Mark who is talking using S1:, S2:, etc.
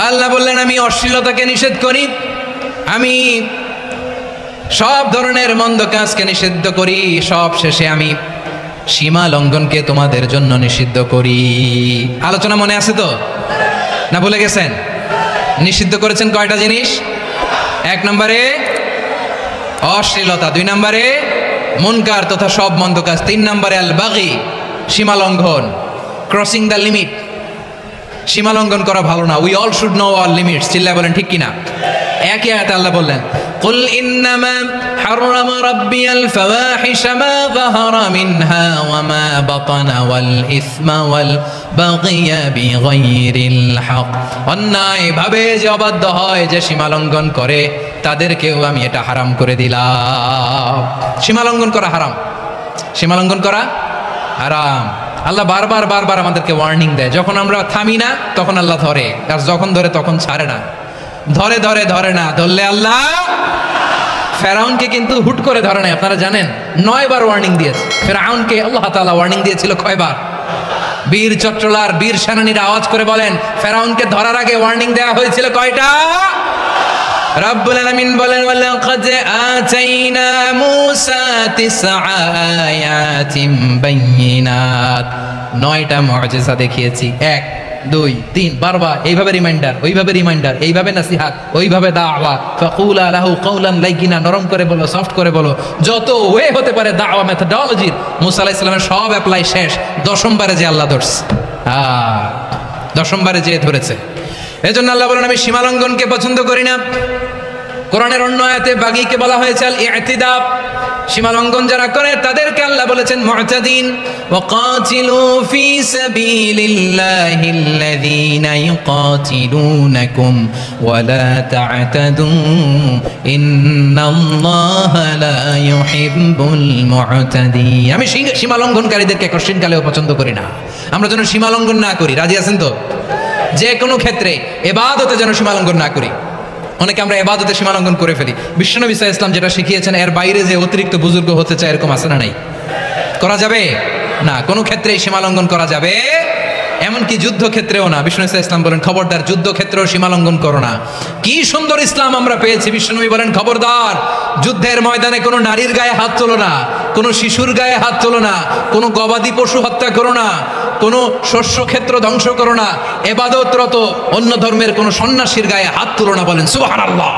S1: আল্লাহ বললেন আমি অশ্লীলতাকে নিষেধ করি, আমি সব ধরনের মন্দ কাজকে নিষিদ্ধ করি, সব শেষে আমি সীমা লঙ্ঘনকে তোমাদের জন্য নিষিদ্ধ করি। আলোচনা মনে আছে তো, না ভুলে গেছেন? নিষিদ্ধ করেছেন কয়টা জিনিস? 1 নম্বরে অশ্লীলতা, 2 নম্বরে মুনকার তথা সব মন্দ কাজ, 3 নম্বরে আল বাগি, সীমা লঙ্ঘন, ক্রসিং দ্য লিমিট। সীমা লঙ্ঘন করা ভালো না। We all should know all limits. চিল্লায় বলেন ঠিক কিনা? একই আয়াতে আল্লাহ বললেন কুল ইন্নামা হারামা রাব্বিয়াল ফাওয়াহিশা মা যাহারা মিনহা ওয়া মা বাতানা ওয়াল ইসমা ওয়াল বাগিয়া বিগাইরিল হক। অন্যায় ভাবে যে অবাধ্য হয়, যে সীমা লঙ্ঘন করে, তাদেরকেও আমি এটা হারাম করে দিলাম। সীমা লঙ্ঘন করা হারাম, সীমা লঙ্ঘন করা হারাম। আল্লাহ বারবার বারবার আমাদেরকে ওয়ার্নিং দেয়। যখন আমরা থামি না তখন আল্লাহ ধরে, আর যখন ধরে তখন ছাড়ে না। ধরে ধরে ধরে না, ধরলে আল্লাহ। ফেরাউনকে কিন্তু হুট করে ধরে নাই, আপনারা জানেন 9 বার ওয়ার্নিং দিয়েছে ফেরাউনকে। আল্লাহ তাআলা ওয়ার্নিং দিয়েছিল কয়বার? বীর চট্টলার বীর সেনানীরা আওয়াজ করে বলেন, ফেরাউনকে ধরার আগে ওয়ার্নিং দেওয়া হয়েছিল কয়টা? রব্বুল আলামিন বলেন ওয়ালাকাদ আতাইনা মূসা 9 আয়াতিন বাইয়িনাত, 9টা মুআজিজা দেখিয়েছি। 1 2 3 বারবার এইভাবে রিমাইন্ডার, ওইভাবে রিমাইন্ডার, এইভাবে নাসিহাত, ওইভাবে দাওয়া। ফাকুলা লাহু কাওলান লাইয়িনা, নরম করে বলো, সফট করে বলো, যত ওয়ে হতে পারে দাওয়া মেথডোলজির। মুসা আলাইহিস সালামের সব অ্যাপ্লাই শেষ, 10ম বারে যে আল্লাহ ধরছে। 10ম বারে যে ধরেছে। এজন্য আল্লাহ বলেন আমি সীমা লঙ্ঘনকে পছন্দ করি না। কোরআনের অন্য আয়াতে বাগীকে বলা হয়েছে আল ইতিদা, সীমা লঙ্ঘন যারা করে তাদেরকে আল্লাহ বলেছেন মুতাদিন। ওয়াকাতিলু ফি সাবিলিল্লাহিল্লাযীনা ইউকাতিলুনাকুম ওয়া লা তা'তাদু ইন্নাল্লাহা লা ইউহিব্বুল মুতাদিন। আমি সীমা লঙ্ঘনকারীদেরকে কোশ্চিনকালেও পছন্দ করি না। আমরা যেন সীমা লঙ্ঘন না করি, রাজি আছেন তো? যে কোনো ক্ষেত্রে ইবাদতে যেন সীমা লঙ্ঘন না করি। অনেকে আমরা ইবাদতে সীমা লঙ্ঘন করে ফেলি। বিশ্বনবী সাল্লাল্লাহু আলাইহি ওয়াসাল্লাম যেটা শিখিয়েছেন এর বাইরে যে অতিরিক্ত বুজুর্গ হতে চায়, এরকম আছে না নাই? করা যাবে না, কোনো ক্ষেত্রে সীমা লঙ্ঘন করা যাবে, এমনকি যুদ্ধক্ষেত্রেও না। বিশ্বনবী সাল্লাল্লাহু আলাইহি ওয়াসাল্লাম বলেন খবরদার যুদ্ধক্ষেত্রেও সীমা লঙ্ঘন করো না। কি সুন্দর ইসলাম আমরা পেয়েছি। বিশ্বনবী বলেন খবরদার যুদ্ধের ময়দানে কোনো নারীর গায়ে হাত তোলো না, কোনো শিশুর গায়ে হাত তোলো না, কোনো গবাদি পশু হত্যা করো না, কোনো শস্য ক্ষেত্র ধ্বংস করো না, ইবাদতরত অন্য ধর্মের কোনো সন্ন্যাসীর গায়ে হাত তুলো না। বলেন সুবহানাল্লাহ।